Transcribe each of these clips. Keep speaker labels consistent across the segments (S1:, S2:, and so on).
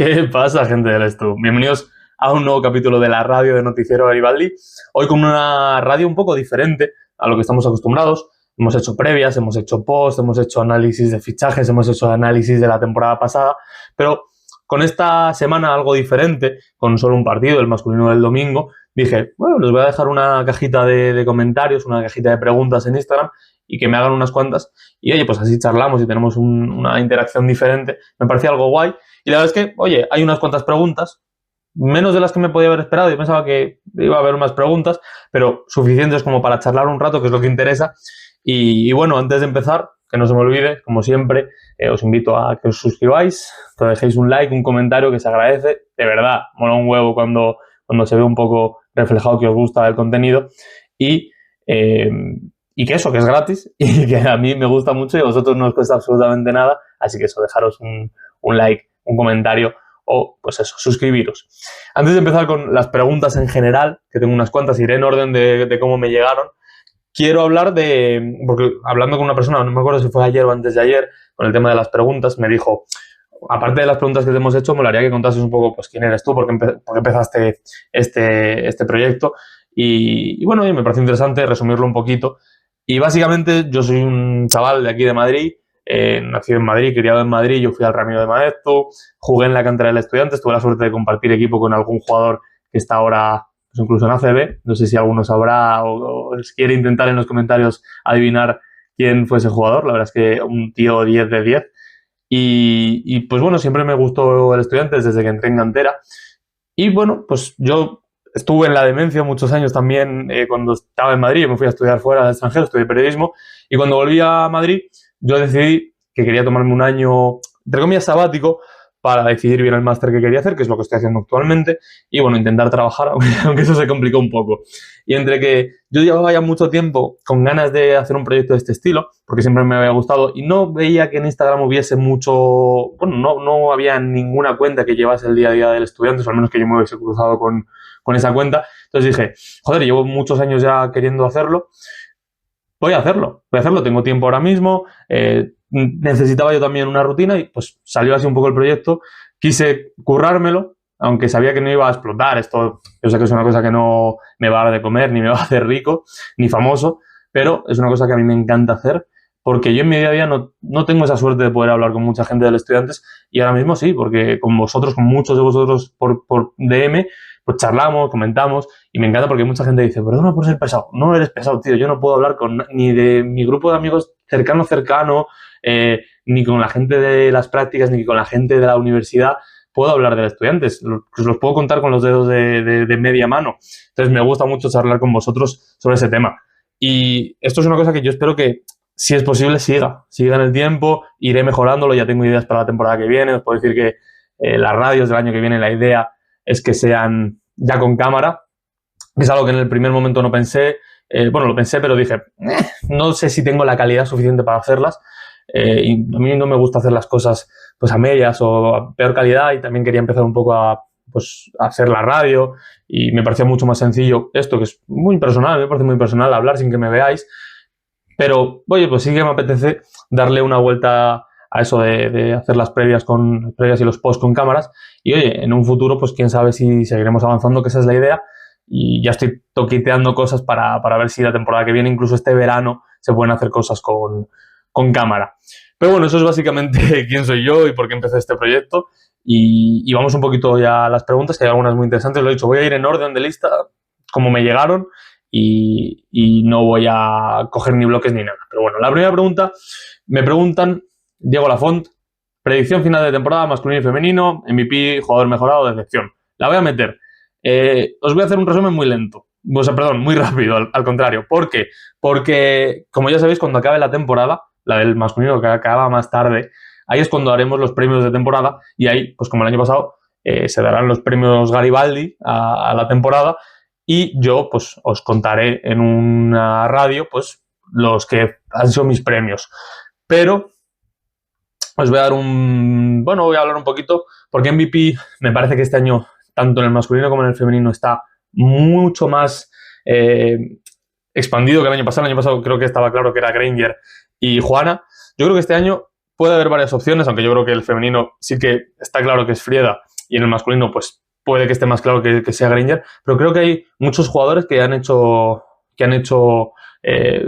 S1: ¿Qué pasa, gente del Estu? Bienvenidos a un nuevo capítulo de la radio de Noticiero Garibaldi. Hoy con una radio un poco diferente a lo que estamos acostumbrados. Hemos hecho previas, hemos hecho post, hemos hecho análisis de fichajes, hemos hecho análisis de la temporada pasada, pero con esta semana algo diferente, con solo un partido, el masculino del domingo, dije, bueno, les voy a dejar una cajita de comentarios, una cajita de preguntas en Instagram y que me hagan unas cuantas. Y oye, pues así charlamos y tenemos una interacción diferente. Me parecía algo guay. Y la verdad es que, oye, hay unas cuantas preguntas, menos de las que me podía haber esperado. Yo pensaba que iba a haber más preguntas, pero suficientes como para charlar un rato, que es lo que interesa. Y bueno, antes de empezar, que no se me olvide, como siempre, os invito a que os suscribáis, que dejéis un like, un comentario, que se agradece. De verdad, mola un huevo cuando se ve un poco reflejado que os gusta el contenido. Y que eso, que es gratis y que a mí me gusta mucho y a vosotros no os cuesta absolutamente nada. Así que eso, dejaros un like, un comentario o, pues eso, suscribiros. Antes de empezar con las preguntas en general, que tengo unas cuantas, iré en orden de cómo me llegaron. Quiero hablar porque hablando con una persona, no me acuerdo si fue ayer o antes de ayer, con el tema de las preguntas, me dijo, aparte de las preguntas que te hemos hecho, molaría que contases un poco, pues, quién eres tú, por qué empezaste este proyecto. Y bueno, me parece interesante resumirlo un poquito. Y básicamente yo soy un chaval de aquí de Madrid, nacido en Madrid, criado en Madrid. Yo fui al Ramiro de Maeztu, jugué en la cantera del Estudiantes, tuve la suerte de compartir equipo con algún jugador que está ahora, pues, incluso en ACB. No sé si alguno sabrá o quiere intentar en los comentarios adivinar quién fue ese jugador. La verdad es que un tío 10 de 10. Y pues bueno, siempre me gustó el Estudiantes desde que entré en cantera. Y bueno, pues yo estuve en la demencia muchos años también cuando estaba en Madrid. Yo me fui a estudiar fuera del extranjero, estudié periodismo. Y cuando volví a Madrid, yo decidí que quería tomarme un año, entre comillas, sabático para decidir bien el máster que quería hacer, que es lo que estoy haciendo actualmente, y bueno, intentar trabajar, aunque eso se complicó un poco. Y entre que yo llevaba ya mucho tiempo con ganas de hacer un proyecto de este estilo, porque siempre me había gustado, y no veía que en Instagram hubiese mucho, bueno, no había ninguna cuenta que llevase el día a día del estudiante, o al menos que yo me hubiese cruzado con esa cuenta. Entonces dije, joder, llevo muchos años ya queriendo hacerlo, voy a hacerlo, tengo tiempo ahora mismo, necesitaba yo también una rutina y pues salió así un poco el proyecto. Quise currármelo, aunque sabía que no iba a explotar. Esto, yo sé que es una cosa que no me va a dar de comer, ni me va a hacer rico, ni famoso, pero es una cosa que a mí me encanta hacer, porque yo en mi día a día no tengo esa suerte de poder hablar con mucha gente del Estudiantes, y ahora mismo sí, porque con vosotros, con muchos de vosotros por DM, pues charlamos, comentamos, y me encanta porque mucha gente dice, perdona por ser pesado. No eres pesado, tío, yo no puedo hablar ni de mi grupo de amigos cercano, ni con la gente de las prácticas, ni con la gente de la universidad puedo hablar de Estudiantes. Los puedo contar con los dedos de media mano. Entonces me gusta mucho charlar con vosotros sobre ese tema. Y esto es una cosa que yo espero que, si es posible, siga en el tiempo. Iré mejorándolo, ya tengo ideas para la temporada que viene. Os puedo decir que las radios del año que viene, la idea es que sean ya con cámara. Es algo que en el primer momento no pensé. Bueno, lo pensé, pero dije, no sé si tengo la calidad suficiente para hacerlas. Y a mí no me gusta hacer las cosas pues a medias o a peor calidad, y también quería empezar un poco a hacer la radio, y me parecía mucho más sencillo esto, que es muy personal, me parece muy personal hablar sin que me veáis, pero oye, pues sí que me apetece darle una vuelta a eso de hacer las previas y los posts con cámaras. Y oye, en un futuro, pues quién sabe si seguiremos avanzando, que esa es la idea. Y ya estoy toquiteando cosas para ver si la temporada que viene, incluso este verano, se pueden hacer cosas con cámara. Pero bueno, eso es básicamente quién soy yo y por qué empecé este proyecto. Y vamos un poquito ya a las preguntas, que hay algunas muy interesantes. Lo he dicho, voy a ir en orden de lista, como me llegaron, y no voy a coger ni bloques ni nada. Pero bueno, la primera pregunta, me preguntan, Diego Lafont, predicción final de temporada, masculino y femenino, MVP, jugador mejorado, decepción. La voy a meter. Os voy a hacer un resumen muy lento. O sea, perdón, muy rápido, al contrario. ¿Por qué? Porque, como ya sabéis, cuando acabe la temporada, la del masculino, que acaba más tarde, ahí es cuando haremos los premios de temporada, y ahí, pues como el año pasado, se darán los premios Garibaldi a la temporada, y yo pues os contaré en una radio pues los que han sido mis premios. Pero os voy a dar voy a hablar un poquito, porque MVP me parece que este año, tanto en el masculino como en el femenino, está mucho más expandido que el año pasado. El año pasado creo que estaba claro que era Granger y Juana. Yo creo que este año puede haber varias opciones, aunque yo creo que el femenino sí que está claro que es Frieda y en el masculino pues puede que esté más claro que sea Granger, pero creo que hay muchos jugadores que han hecho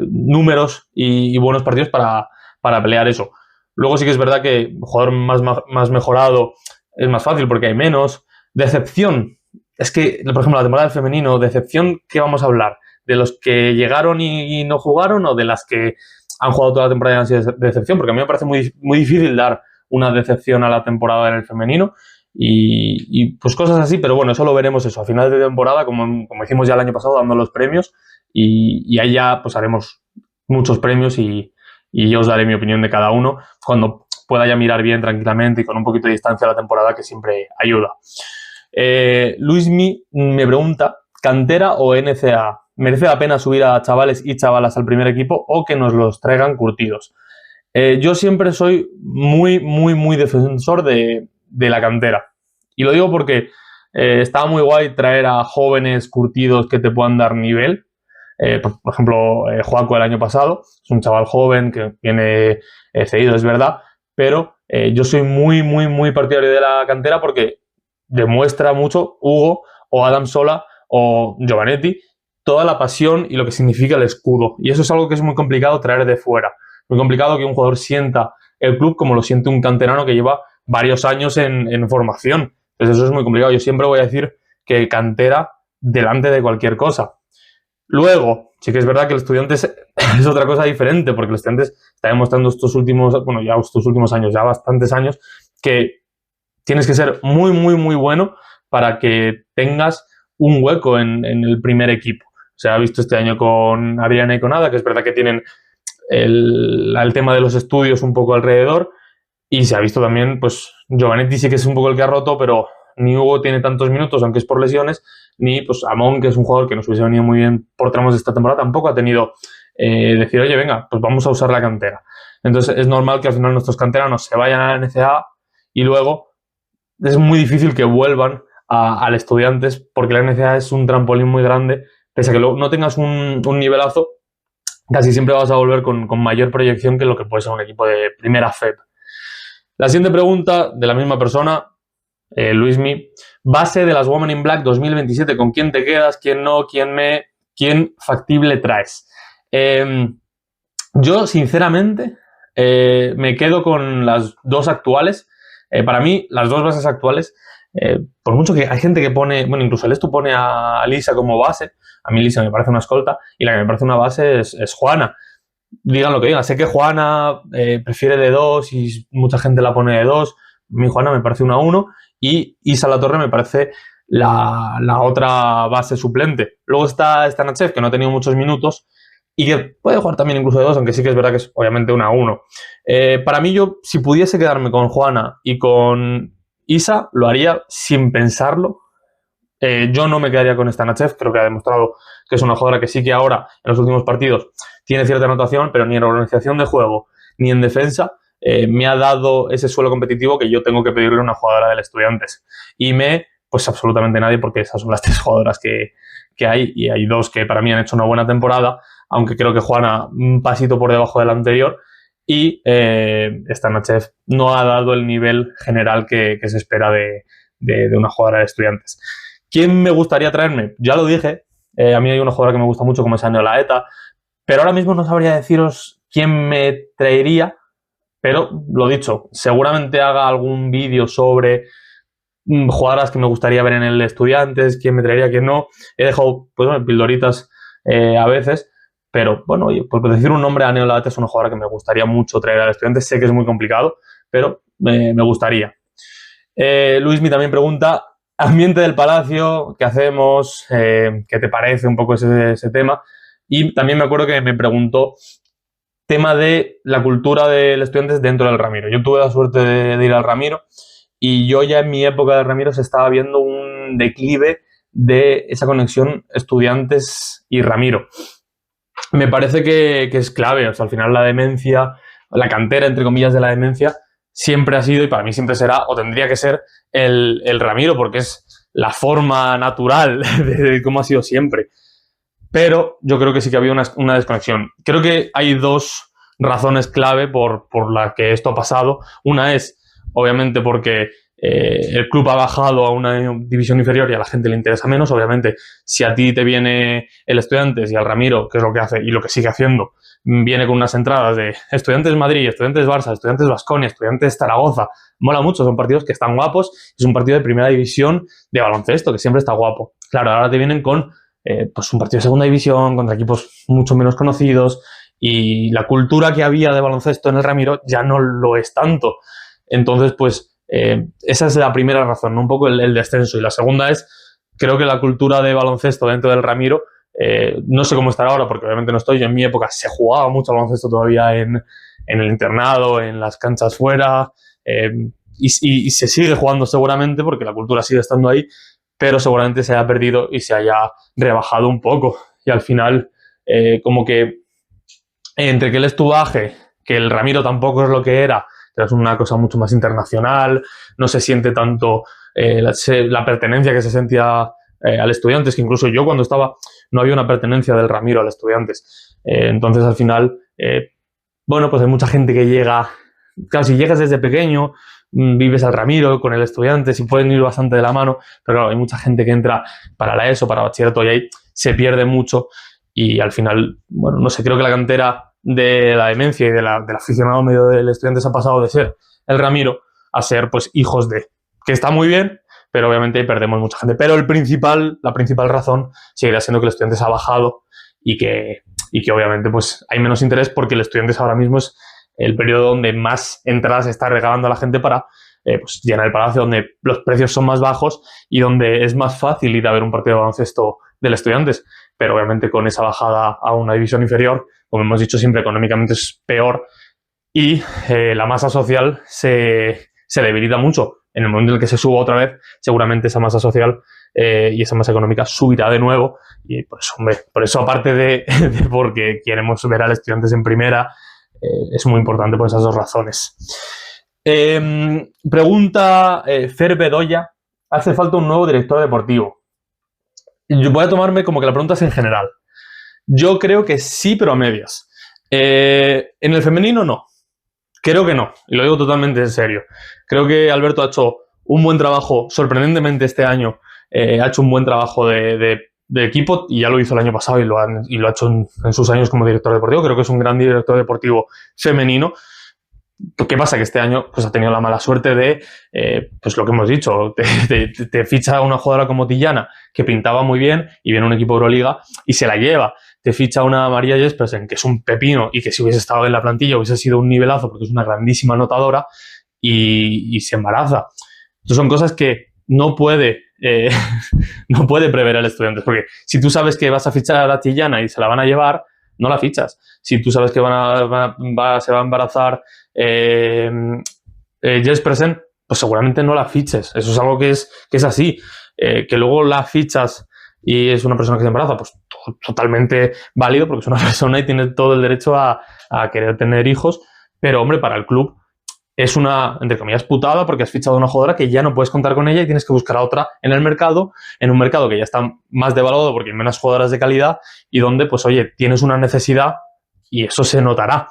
S1: números y buenos partidos para pelear eso. Luego sí que es verdad que un jugador más mejorado es más fácil porque hay menos. Decepción. Es que, por ejemplo, la temporada del femenino, decepción, ¿qué vamos a hablar? ¿De los que llegaron y no jugaron o de las que han jugado toda la temporada y han sido de decepción? Porque a mí me parece muy, muy difícil dar una decepción a la temporada en el femenino y pues cosas así, pero bueno, eso lo veremos eso a final de temporada, como hicimos ya el año pasado, dando los premios y ahí ya pues haremos muchos premios y yo os daré mi opinión de cada uno cuando pueda ya mirar bien tranquilamente y con un poquito de distancia a la temporada, que siempre ayuda. Luismi me pregunta, ¿cantera o NCAA? ¿Merece la pena subir a chavales y chavalas al primer equipo o que nos los traigan curtidos? Yo siempre soy muy, muy, muy defensor de la cantera. Y lo digo porque está muy guay traer a jóvenes curtidos que te puedan dar nivel. Por ejemplo, Joaco el año pasado es un chaval joven que viene cedido, es verdad, pero yo soy muy, muy, muy partidario de la cantera porque demuestra mucho Hugo o Adam Sola o Giovanetti toda la pasión y lo que significa el escudo. Y eso es algo que es muy complicado traer de fuera. Muy complicado que un jugador sienta el club como lo siente un canterano que lleva varios años en formación. Entonces eso es muy complicado. Yo siempre voy a decir que cantera delante de cualquier cosa. Luego, sí que es verdad que el Estudiantes es otra cosa diferente, porque el Estudiantes está demostrando estos últimos años, ya bastantes años, que tienes que ser muy, muy, muy bueno para que tengas un hueco en el primer equipo. Se ha visto este año con Adriana y con Ada, que es verdad que tienen el tema de los estudios un poco alrededor, y se ha visto también, pues, Giovanetti sí que es un poco el que ha roto, pero ni Hugo tiene tantos minutos, aunque es por lesiones, ni pues Amon, que es un jugador que nos hubiese venido muy bien por tramos de esta temporada, tampoco ha tenido decir, oye, venga, pues vamos a usar la cantera. Entonces es normal que al final nuestros canteranos se vayan a la NCAA y luego es muy difícil que vuelvan al Estudiantes porque la NCAA es un trampolín muy grande, pese a que no tengas un nivelazo, casi siempre vas a volver con mayor proyección que lo que puede ser un equipo de primera FEP. La siguiente pregunta, de la misma persona, Luismi, base de las Women in Black 2027, ¿con quién te quedas? ¿Quién no? ¿Quién factible traes? Yo, sinceramente, me quedo con las dos actuales. Para mí, las dos bases actuales, por mucho que hay gente que pone, bueno, incluso el Estu pone a Lisa como base, a mí Lisa me parece una escolta, y la que me parece una base es Juana. Digan lo que digan, sé que Juana prefiere de 2 y mucha gente la pone de 2, mi Juana me parece una 1 y Isa Latorre me parece la otra base suplente. Luego está Stanachev, que no ha tenido muchos minutos y que puede jugar también incluso de 2, aunque sí que es verdad que es obviamente una 1. Para mí, yo, si pudiese quedarme con Juana y con Isa, lo haría sin pensarlo. Yo no me quedaría con Stanachev, creo que ha demostrado que es una jugadora que sí que ahora, en los últimos partidos, tiene cierta anotación, pero ni en organización de juego ni en defensa me ha dado ese suelo competitivo que yo tengo que pedirle a una jugadora del Estudiantes. Y pues absolutamente nadie, porque esas son las tres jugadoras que hay, y hay dos que para mí han hecho una buena temporada, aunque creo que Juana un pasito por debajo del anterior, y Stanachev no ha dado el nivel general que se espera de una jugadora de Estudiantes. ¿Quién me gustaría traerme? Ya lo dije, a mí hay una jugadora que me gusta mucho como es Aneola Eta, pero ahora mismo no sabría deciros quién me traería, pero lo dicho, seguramente haga algún vídeo sobre jugadoras que me gustaría ver en el Estudiantes, quién me traería, quién no. He dejado, pues bueno, pildoritas a veces, pero bueno, por decir un nombre, Aneola Eta es una jugadora que me gustaría mucho traer al Estudiantes. Sé que es muy complicado, pero me gustaría. Luismi también pregunta, ambiente del Palacio, ¿qué hacemos? ¿Qué te parece un poco ese tema? Y también me acuerdo que me preguntó tema de la cultura del Estudiantes dentro del Ramiro. Yo tuve la suerte de ir al Ramiro y yo ya en mi época de Ramiro se estaba viendo un declive de esa conexión Estudiantes y Ramiro. Me parece que es clave. O sea, al final la demencia, la cantera, entre comillas, de la demencia, siempre ha sido, y para mí siempre será, o tendría que ser, el Ramiro, porque es la forma natural de cómo ha sido siempre. Pero yo creo que sí que había una desconexión. Creo que hay dos razones clave por las que esto ha pasado. Una es, obviamente, porque el club ha bajado a una división inferior y a la gente le interesa menos. Obviamente, si a ti te viene el Estudiantes y al Ramiro, que es lo que hace y lo que sigue haciendo, viene con unas entradas de Estudiantes Madrid, Estudiantes Barça, Estudiantes Baskonia, Estudiantes Zaragoza, mola mucho, son partidos que están guapos, es un partido de primera división de baloncesto que siempre está guapo. Claro, ahora te vienen con pues un partido de segunda división contra equipos mucho menos conocidos y la cultura que había de baloncesto en el Ramiro ya no lo es tanto. Entonces, pues esa es la primera razón, ¿no? Un poco el descenso. Y la segunda es, creo que la cultura de baloncesto dentro del Ramiro, no sé cómo estará ahora, porque obviamente no estoy. Yo en mi época se jugaba mucho al baloncesto todavía en el internado, en las canchas fuera, y se sigue jugando seguramente porque la cultura sigue estando ahí, pero seguramente se haya perdido y se haya rebajado un poco. Y al final, como que entre que el estuvaje, que el Ramiro tampoco es lo que era, pero es una cosa mucho más internacional, no se siente tanto la pertenencia que se sentía al Estudiantes, que incluso yo cuando estaba no había una pertenencia del Ramiro al Estudiantes. Entonces al final, bueno, pues hay mucha gente que llega, claro, si llegas desde pequeño, vives al Ramiro con el Estudiantes y pueden ir bastante de la mano, pero claro, hay mucha gente que entra para la ESO, para bachillerato y ahí se pierde mucho y al final, bueno, no sé, creo que la cantera de la demencia y del aficionado medio del Estudiantes ha pasado de ser el Ramiro a ser pues hijos de, que está muy bien, pero obviamente perdemos mucha gente. Pero la principal razón seguirá siendo que el Estudiantes ha bajado y que obviamente pues hay menos interés porque el Estudiantes ahora mismo es el periodo donde más entradas está regalando a la gente para pues llenar el palacio, donde los precios son más bajos y donde es más fácil ir a ver un partido de baloncesto del Estudiantes. Pero obviamente con esa bajada a una división inferior, como hemos dicho siempre, económicamente es peor y la masa social se debilita mucho. En el momento en el que se suba otra vez, seguramente esa masa social y esa masa económica subirá de nuevo. Y pues, hombre, por eso aparte de porque queremos ver al Estudiantes en primera, es muy importante por esas dos razones. Pregunta Fer Bedoya, ¿hace falta un nuevo director deportivo? Yo voy a tomarme como que la pregunta es en general. Yo creo que sí, pero a medias. En el femenino no. Creo que no. Y lo digo totalmente en serio. Creo que Alberto ha hecho un buen trabajo, sorprendentemente este año, ha hecho un buen trabajo de equipo y ya lo hizo el año pasado y lo ha hecho en sus años como director deportivo. Creo que es un gran director deportivo femenino. ¿Qué pasa? Que este año pues, ha tenido la mala suerte de, pues lo que hemos dicho, te ficha una jugadora como Tillana que pintaba muy bien y viene un equipo de Euroliga y se la lleva. Te ficha una María Jespersen que es un pepino y que si hubiese estado en la plantilla hubiese sido un nivelazo porque es una grandísima anotadora y se embaraza. Entonces son cosas que no puede prever el Estudiantes, porque si tú sabes que vas a fichar a Tillana y se la van a llevar, no la fichas. Si tú sabes que se va a embarazar Jespersen, pues seguramente no la fiches. Eso es algo que es así. Que luego la fichas y es una persona que se embaraza, pues totalmente válido, porque es una persona y tiene todo el derecho a querer tener hijos. Pero, hombre, para el club es una, entre comillas, putada, porque has fichado a una jugadora que ya no puedes contar con ella y tienes que buscar a otra en el mercado, en un mercado que ya está más devaluado porque hay menos jugadoras de calidad y donde, pues, oye, tienes una necesidad y eso se notará.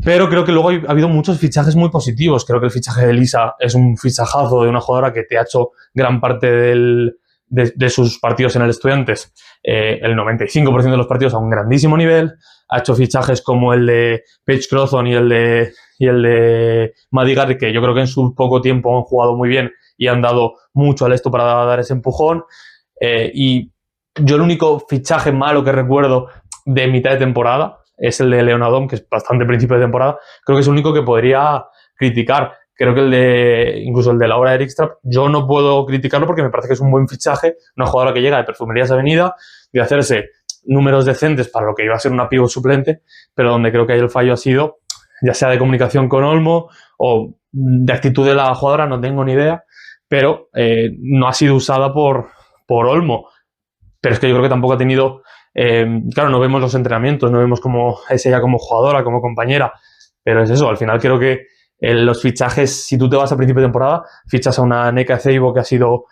S1: Pero creo que luego ha habido muchos fichajes muy positivos. Creo que el fichaje de Elisa es un fichajazo de una jugadora que te ha hecho gran parte de sus partidos en el Estudiantes. El 95% de los partidos a un grandísimo nivel. Ha hecho fichajes como el de Paige Crowthorne y el de Maddie Garrett, que yo creo que en su poco tiempo han jugado muy bien y han dado mucho al esto para dar ese empujón. Y yo el único fichaje malo que recuerdo de mitad de temporada es el de Leonadom, que es bastante principio de temporada. Creo que es el único que podría criticar. Creo que incluso el de Laura Erikstrap, yo no puedo criticarlo porque me parece que es un buen fichaje, una jugadora que llega de Perfumerías Avenida, de hacerse números decentes para lo que iba a ser una pívot suplente, pero donde creo que ahí el fallo ha sido, ya sea de comunicación con Olmo o de actitud de la jugadora, no tengo ni idea, pero no ha sido usada por Olmo. Pero es que yo creo que tampoco ha tenido... claro, no vemos los entrenamientos, no vemos cómo es ella como jugadora, como compañera, pero es eso, al final creo que los fichajes, si tú te vas a principio de temporada, fichas a una Nneka Ezeibo que ha sido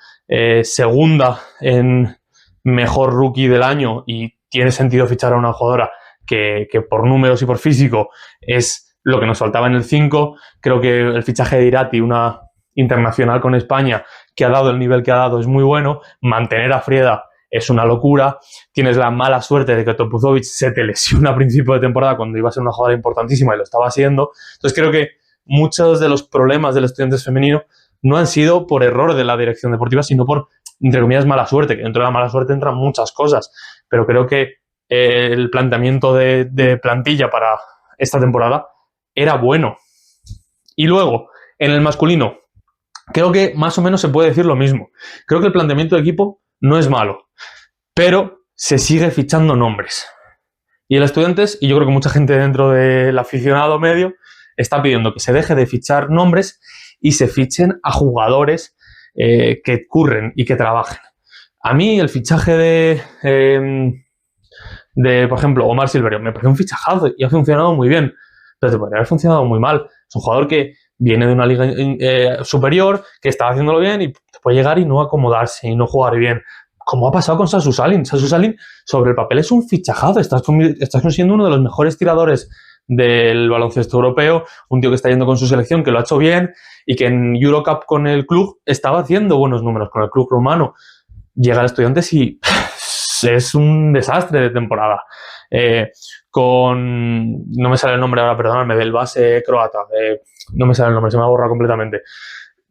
S1: segunda en mejor rookie del año y tiene sentido fichar a una jugadora que por números y por físico es lo que nos faltaba en el 5. Creo que el fichaje de Irati, una internacional con España, que ha dado el nivel que ha dado, es muy bueno. Mantener a Frieda es una locura. Tienes la mala suerte de que Topuzovic se te lesiona a principio de temporada cuando iba a ser una jugadora importantísima y lo estaba siendo. Entonces creo que muchos de los problemas del Estudiantes femenino no han sido por error de la dirección deportiva, sino por, entre comillas, mala suerte, que dentro de la mala suerte entran muchas cosas. Pero creo que el planteamiento de plantilla para esta temporada era bueno. Y luego, en el masculino, creo que más o menos se puede decir lo mismo. Creo que el planteamiento de equipo no es malo, pero se sigue fichando nombres. Y el Estudiantes, y yo creo que mucha gente dentro del aficionado medio, está pidiendo que se deje de fichar nombres y se fichen a jugadores que curren y que trabajen. A mí el fichaje por ejemplo, Omar Silverio me parece un fichajazo y ha funcionado muy bien, pero te podría haber funcionado muy mal. Es un jugador que viene de una liga superior, que está haciéndolo bien y te puede llegar y no acomodarse y no jugar bien. Como ha pasado con Sasu Salin. Sasu Salin, sobre el papel, es un fichajazo. Estás consiguiendo uno de los mejores tiradores del baloncesto europeo, un tío que está yendo con su selección, que lo ha hecho bien y que en Eurocup con el club estaba haciendo buenos números con el club rumano. Llega al Estudiantes y es un desastre de temporada. No me sale el nombre ahora, perdonadme, del base croata. No me sale el nombre, se me ha borrado completamente.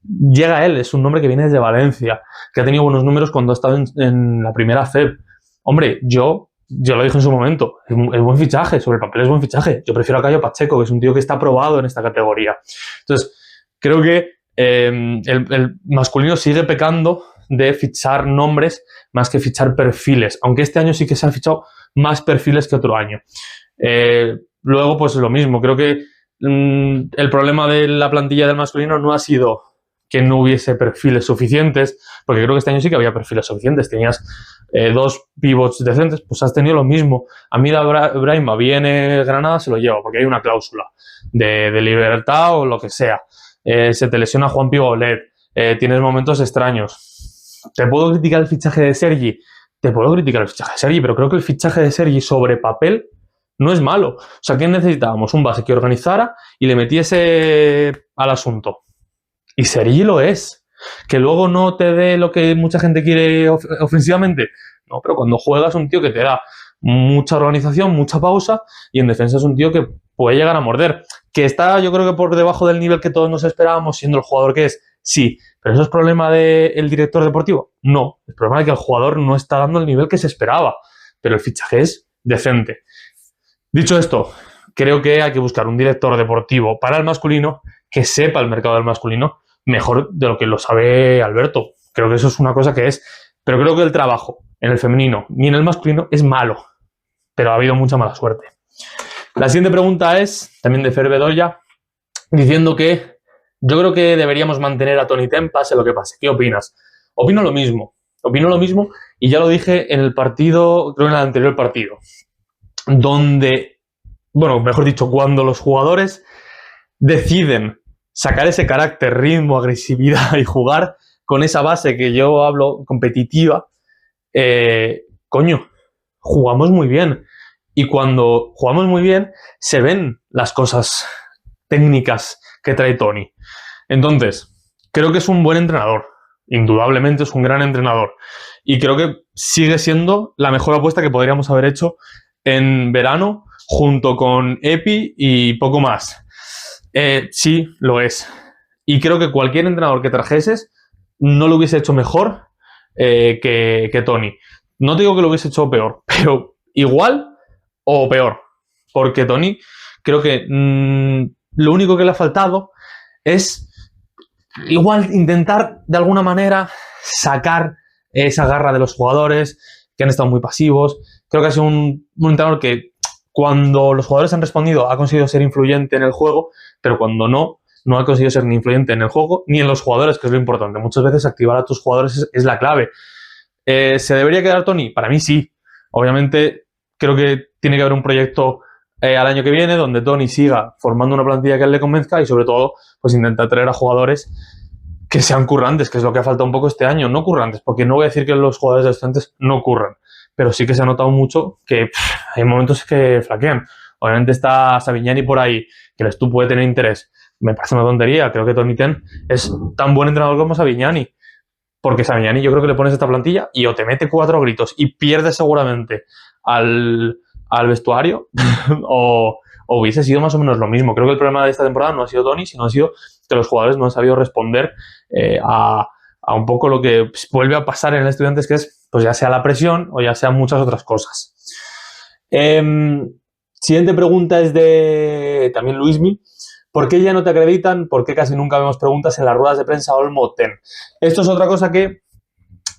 S1: Llega él, es un nombre que viene desde Valencia, que ha tenido buenos números cuando ha estado en la primera FEB. Hombre, yo lo dije en su momento, es buen fichaje, sobre el papel es buen fichaje. Yo prefiero a Cayo Pacheco, que es un tío que está probado en esta categoría. Entonces, creo que el masculino sigue pecando de fichar nombres más que fichar perfiles, aunque este año sí que se han fichado más perfiles que otro año. Luego, pues lo mismo, creo que el problema de la plantilla del masculino no ha sido que no hubiese perfiles suficientes, porque creo que este año sí que había perfiles suficientes. Tenías 2 pivots decentes, pues has tenido lo mismo. A mí Brahima viene Granada, se lo llevo, porque hay una cláusula de libertad o lo que sea. Se te lesiona Juan Pigolet, tienes momentos extraños. ¿Te puedo criticar el fichaje de Sergi? Te puedo criticar el fichaje de Sergi, pero creo que el fichaje de Sergi sobre papel no es malo. O sea, ¿qué necesitábamos? Un base que organizara y le metiese al asunto. Y Sergi lo es. Que luego no te dé lo que mucha gente quiere ofensivamente. No, pero cuando juegas un tío que te da mucha organización, mucha pausa, y en defensa es un tío que puede llegar a morder. Que está, yo creo que por debajo del nivel que todos nos esperábamos, siendo el jugador que es, sí. ¿Pero eso es problema del director deportivo? No. El problema es que el jugador no está dando el nivel que se esperaba. Pero el fichaje es decente. Dicho esto, creo que hay que buscar un director deportivo para el masculino que sepa el mercado del masculino mejor de lo que lo sabe Alberto. Creo que eso es una cosa que es... Pero creo que el trabajo en el femenino ni en el masculino es malo. Pero ha habido mucha mala suerte. La siguiente pregunta es, también de Fer Bedoya, diciendo que yo creo que deberíamos mantener a Toni Temp, pase lo que pase. ¿Qué opinas? Opino lo mismo y ya lo dije en el partido, creo en el anterior partido, donde, bueno, mejor dicho, cuando los jugadores deciden sacar ese carácter, ritmo, agresividad y jugar con esa base que yo hablo competitiva, coño, jugamos muy bien. Y cuando jugamos muy bien, se ven las cosas técnicas que trae Toni. Entonces, creo que es un buen entrenador. Indudablemente es un gran entrenador. Y creo que sigue siendo la mejor apuesta que podríamos haber hecho en verano, junto con Epi y poco más. Sí, lo es. Y creo que cualquier entrenador que trajeses no lo hubiese hecho mejor que Toni. No te digo que lo hubiese hecho peor, pero igual o peor. Porque Toni, creo que lo único que le ha faltado es igual intentar de alguna manera sacar esa garra de los jugadores que han estado muy pasivos. Creo que ha sido un entrenador que cuando los jugadores han respondido ha conseguido ser influyente en el juego, pero cuando no ha conseguido ser ni influyente en el juego ni en los jugadores, que es lo importante. Muchas veces activar a tus jugadores es la clave. ¿Se debería quedar Toni? Para mí sí. Obviamente creo que tiene que haber un proyecto al año que viene donde Toni siga formando una plantilla que a él le convenzca y sobre todo pues intentar traer a jugadores que sean currantes, que es lo que ha faltado un poco este año. No currantes, porque no voy a decir que los jugadores de Estudiantes no curran, pero sí que se ha notado mucho que hay momentos que flaquean. Obviamente está Savignani por ahí, que el Estu puede tener interés. me parece una tontería. Creo que Toni Ten es tan buen entrenador como Savignani. Porque Savignani yo creo que le pones esta plantilla y o te mete 4 gritos y pierdes seguramente al vestuario o hubiese sido más o menos lo mismo. Creo que el problema de esta temporada no ha sido Toni, sino ha sido que los jugadores no han sabido responder a un poco lo que vuelve a pasar en el Estudiantes, que es pues ya sea la presión o ya sean muchas otras cosas. Siguiente pregunta es de también Luismi. ¿Por qué ya no te acreditan? ¿Por qué casi nunca vemos preguntas en las ruedas de prensa Olmo Ten? Esto es otra cosa que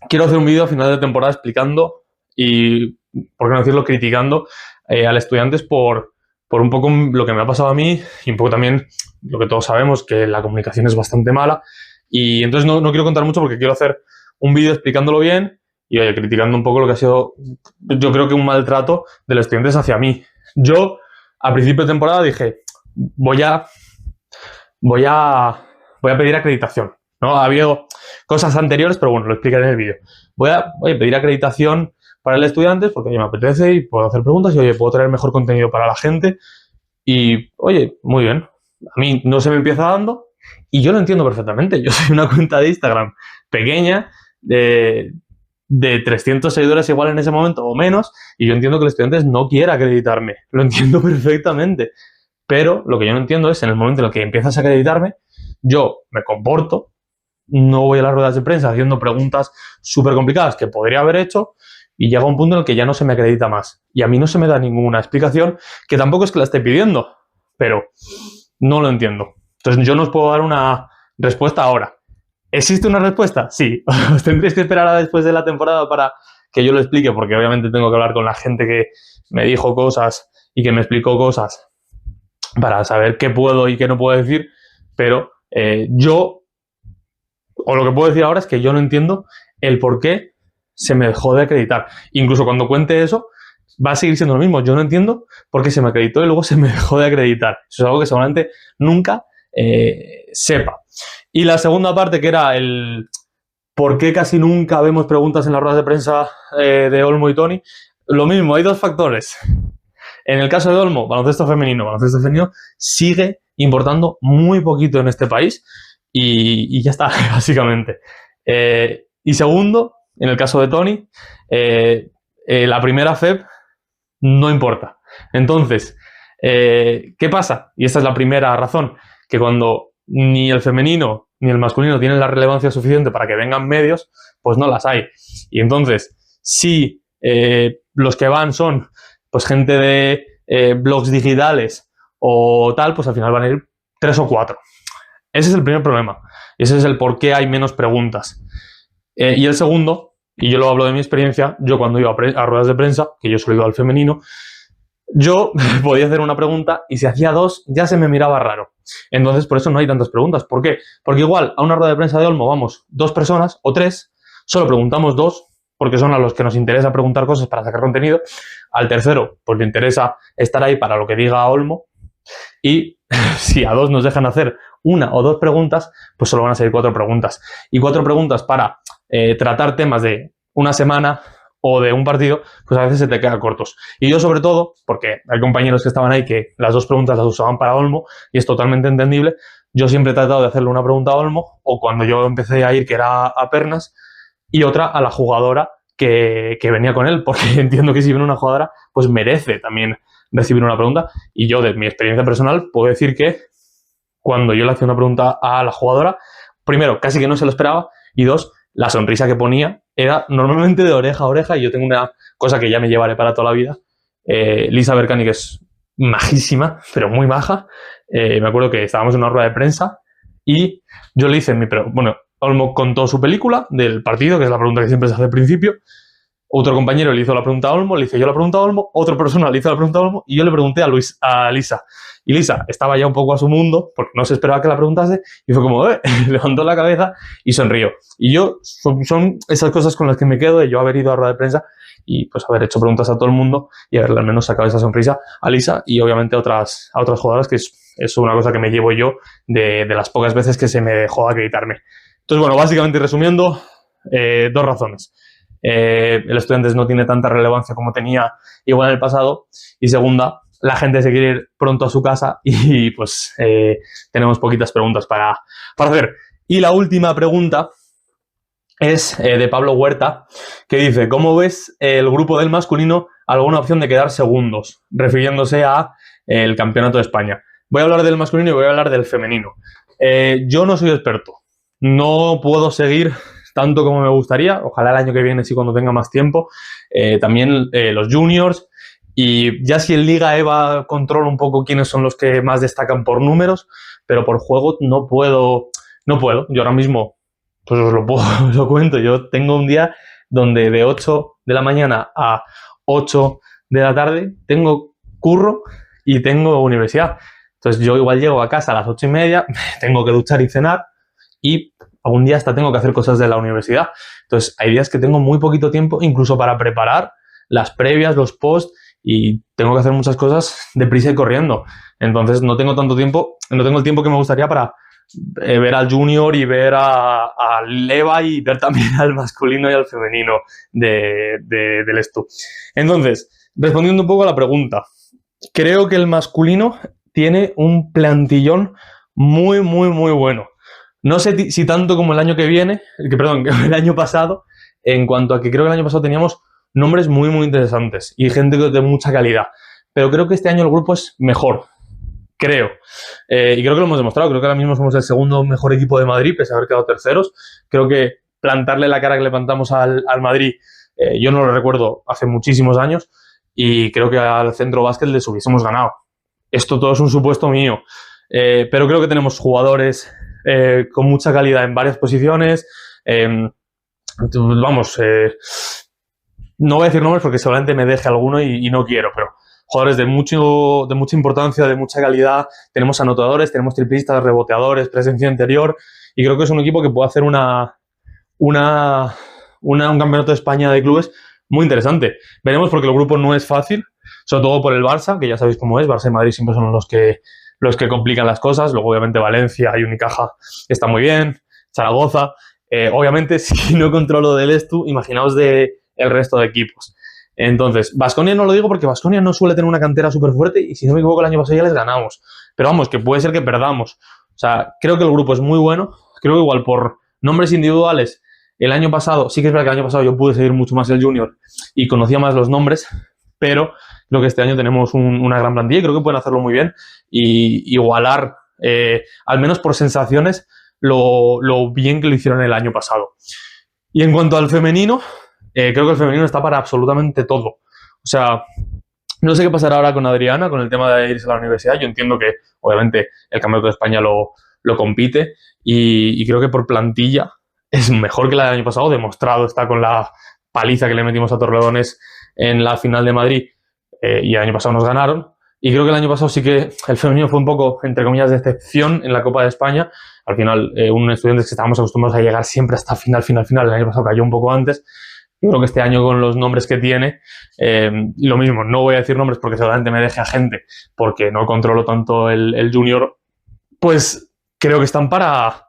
S1: quiero hacer un vídeo a final de temporada explicando y, por qué no decirlo, criticando al Estudiantes por un poco lo que me ha pasado a mí y un poco también lo que todos sabemos, que la comunicación es bastante mala. Y entonces no quiero contar mucho porque quiero hacer un vídeo explicándolo bien y criticando un poco lo que ha sido, yo creo que un maltrato de los Estudiantes hacia mí. Yo, a principio de temporada, dije, voy a pedir acreditación, ¿no? Ha habido cosas anteriores, pero bueno, lo explicaré en el vídeo. Voy a pedir acreditación para el Estudiantes porque a mí me apetece y puedo hacer preguntas y, oye, puedo traer mejor contenido para la gente y, oye, muy bien. A mí no se me empieza dando y yo lo entiendo perfectamente. Yo soy una cuenta de Instagram pequeña de 300 seguidores igual en ese momento o menos y yo entiendo que el Estudiantes no quiera acreditarme. Lo entiendo perfectamente. Pero lo que yo no entiendo es, en el momento en el que empiezas a acreditarme, yo me comporto, no voy a las ruedas de prensa haciendo preguntas súper complicadas que podría haber hecho y llega un punto en el que ya no se me acredita más. Y a mí no se me da ninguna explicación, que tampoco es que la esté pidiendo, pero no lo entiendo. Entonces yo no os puedo dar una respuesta ahora. ¿Existe una respuesta? Sí. Os tendréis que esperar a después de la temporada para que yo lo explique, porque obviamente tengo que hablar con la gente que me dijo cosas y que me explicó cosas para saber qué puedo y qué no puedo decir, pero lo que puedo decir ahora es que yo no entiendo el por qué se me dejó de acreditar. Incluso cuando cuente eso, va a seguir siendo lo mismo. Yo no entiendo por qué se me acreditó y luego se me dejó de acreditar. Eso es algo que seguramente nunca sepa. Y la segunda parte, que era el por qué casi nunca vemos preguntas en las ruedas de prensa de Olmo y Toni, lo mismo, hay 2 factores. En el caso de Olmo, baloncesto femenino sigue importando muy poquito en este país y ya está, básicamente. Y segundo, en el caso de Toni, la primera FEP no importa. Entonces, ¿qué pasa? Y esta es la primera razón, que cuando ni el femenino ni el masculino tienen la relevancia suficiente para que vengan medios, pues no las hay. Y entonces, si los que van son pues gente de blogs digitales o tal, pues al final van a ir 3 o 4. Ese es el primer problema. Ese es el por qué hay menos preguntas. Y el segundo, y yo lo hablo de mi experiencia, yo cuando iba a ruedas de prensa, que yo solo iba al femenino, yo podía hacer una pregunta y si hacía 2 ya se me miraba raro. Entonces por eso no hay tantas preguntas. ¿Por qué? Porque igual a una rueda de prensa de Olmo vamos 2 personas o 3, solo preguntamos 2, porque son a los que nos interesa preguntar cosas para sacar contenido. Al tercero, pues le interesa estar ahí para lo que diga Olmo. Y si a 2 nos dejan hacer 1 o 2 preguntas, pues solo van a salir 4 preguntas. Y 4 preguntas para tratar temas de una semana o de un partido, pues a veces se te quedan cortos. Y yo sobre todo, porque hay compañeros que estaban ahí que las 2 preguntas las usaban para Olmo y es totalmente entendible, yo siempre he tratado de hacerle una pregunta a Olmo o cuando yo empecé a ir, que era a Pernas, y otra a la jugadora que venía con él, porque entiendo que si viene una jugadora, pues merece también recibir una pregunta. Y yo, de mi experiencia personal, puedo decir que cuando yo le hacía una pregunta a la jugadora, primero, casi que no se lo esperaba, y 2, la sonrisa que ponía era normalmente de oreja a oreja, y yo tengo una cosa que ya me llevaré para toda la vida. Lisa Berkani, que es majísima, pero muy maja. Me acuerdo que estábamos en una rueda de prensa y yo le hice Olmo contó su película del partido, que es la pregunta que siempre se hace al principio. Otro compañero le hizo la pregunta a Olmo, le hice yo la pregunta a Olmo, otra persona le hizo la pregunta a Olmo y yo le pregunté a Lisa. Y Lisa estaba ya un poco a su mundo porque no se esperaba que la preguntase y fue como, levantó la cabeza y sonrió. Y yo, son esas cosas con las que me quedo de yo haber ido a rueda de prensa y pues haber hecho preguntas a todo el mundo y haberle al menos sacado esa sonrisa a Lisa y obviamente a otras jugadoras, que es una cosa que me llevo yo de las pocas veces que se me dejó acreditarme. Entonces, bueno, básicamente resumiendo, 2 razones. El Estudiantes no tiene tanta relevancia como tenía igual en el pasado. Y segunda, la gente se quiere ir pronto a su casa y pues tenemos poquitas preguntas para hacer. Y la última pregunta es de Pablo Huerta, que dice: ¿cómo ves el grupo del masculino? ¿Alguna opción de quedar segundos? Refiriéndose a el campeonato de España. Voy a hablar del masculino y voy a hablar del femenino. Yo no soy experto. No puedo seguir tanto como me gustaría. Ojalá el año que viene sí, cuando tenga más tiempo. También los juniors. Y ya si en Liga EVA controlo un poco quiénes son los que más destacan por números, pero por juego no puedo. Yo ahora mismo, pues os lo cuento. Yo tengo un día donde de 8 de la mañana a 8 de la tarde tengo curro y tengo universidad. Entonces yo igual llego a casa a las 8:30, tengo que duchar y cenar y algún día hasta tengo que hacer cosas de la universidad. Entonces hay días que tengo muy poquito tiempo incluso para preparar las previas, los posts, y tengo que hacer muchas cosas deprisa y corriendo. Entonces no tengo tanto tiempo, no tengo el tiempo que me gustaría para ver al junior y ver al EVA y ver también al masculino y al femenino del esto. Entonces, respondiendo un poco a la pregunta, creo que el masculino tiene un plantillón muy, muy, muy bueno. No sé si tanto como el año que viene, el año pasado, en cuanto a que creo que el año pasado teníamos nombres muy, muy interesantes y gente de mucha calidad. Pero creo que este año el grupo es mejor. Creo. Y creo que lo hemos demostrado. Creo que ahora mismo somos el segundo mejor equipo de Madrid, pese a haber quedado terceros. Creo que plantarle la cara que le plantamos al Madrid, yo no lo recuerdo hace muchísimos años, y creo que al Centro Básquet les hubiésemos ganado. Esto todo es un supuesto mío. Pero creo que tenemos jugadores con mucha calidad en varias posiciones. No voy a decir nombres porque seguramente me deje alguno y no quiero, pero jugadores de mucha importancia, de mucha calidad. Tenemos anotadores, tenemos triplistas, reboteadores, presencia interior, y creo que es un equipo que puede hacer un campeonato de España de clubes muy interesante. Veremos, porque el grupo no es fácil, sobre todo por el Barça, que ya sabéis cómo es. Barça y Madrid siempre son los que complican las cosas. Luego, obviamente, Valencia y Unicaja está muy bien, Zaragoza. Obviamente, si no controlo del Estu, imaginaos de el resto de equipos. Entonces, Baskonia no lo digo porque Baskonia no suele tener una cantera súper fuerte, y si no me equivoco el año pasado ya les ganamos. Pero vamos, que puede ser que perdamos. O sea, creo que el grupo es muy bueno. Creo que igual por nombres individuales, el año pasado, sí que es verdad que el año pasado yo pude seguir mucho más el junior y conocía más los nombres, pero creo que este año tenemos una gran plantilla y creo que pueden hacerlo muy bien y igualar, al menos por sensaciones, lo bien que lo hicieron el año pasado. Y en cuanto al femenino, creo que el femenino está para absolutamente todo. O sea, no sé qué pasará ahora con Adriana, con el tema de irse a la universidad. Yo entiendo que, obviamente, el Campeonato de España lo compite, y creo que por plantilla es mejor que la del año pasado. Demostrado está con la paliza que le metimos a Torrelodones en la final de Madrid, y el año pasado nos ganaron. Y creo que el año pasado sí que el femenino fue un poco, entre comillas, de excepción en la Copa de España. Al final, un Estudiantes que estábamos acostumbrados a llegar siempre hasta final. El año pasado cayó un poco antes. Yo creo que este año, con los nombres que tiene, lo mismo, no voy a decir nombres porque seguramente me deje a gente, porque no controlo tanto el junior, pues creo que están para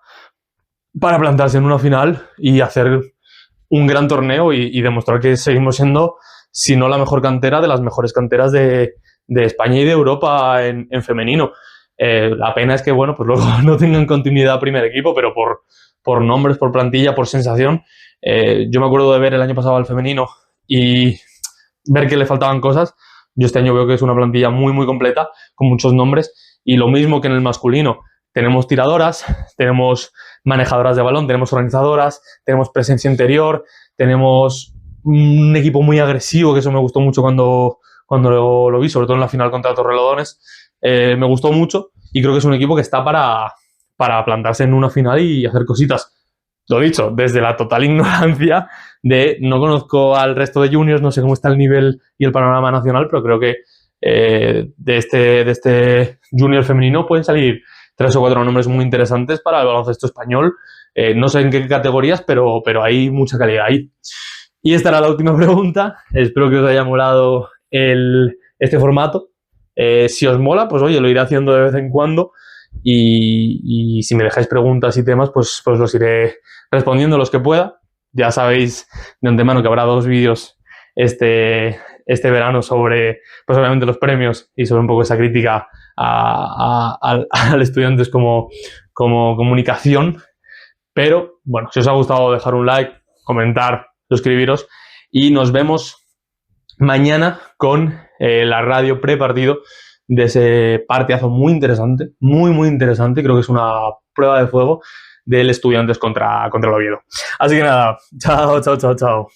S1: plantarse en una final y hacer un gran torneo y demostrar que seguimos siendo, si no la mejor cantera, de las mejores canteras de España y de Europa en femenino. La pena es que, bueno, pues luego no tengan continuidad primer equipo, pero por nombres, por plantilla, por sensación. Yo me acuerdo de ver el año pasado al femenino y ver que le faltaban cosas. Yo este año veo que es una plantilla muy, muy completa, con muchos nombres, y lo mismo que en el masculino. Tenemos tiradoras, tenemos manejadoras de balón, tenemos organizadoras, tenemos presencia interior, tenemos un equipo muy agresivo, que eso me gustó mucho cuando lo vi, sobre todo en la final contra Torrelodones. Me gustó mucho y creo que es un equipo que está para plantarse en una final y hacer cositas. Lo dicho, desde la total ignorancia no conozco al resto de juniors, no sé cómo está el nivel y el panorama nacional, pero creo que de este junior femenino pueden salir 3 o 4 nombres muy interesantes para el baloncesto español. No sé en qué categorías, pero hay mucha calidad ahí. Y esta era la última pregunta. Espero que os haya molado este formato. Si os mola, pues oye, lo iré haciendo de vez en cuando. Y si me dejáis preguntas y temas, pues los iré respondiendo los que pueda. Ya sabéis de antemano que habrá 2 vídeos este este verano sobre, pues obviamente, los premios y sobre un poco esa crítica al estudiantes como comunicación. Pero, bueno, si os ha gustado, dejar un like, comentar, suscribiros y nos vemos mañana con la radio prepartido de ese partidazo muy interesante, muy interesante. Creo que es una prueba de fuego del Estudiantes contra el Oviedo. Así que nada, chao.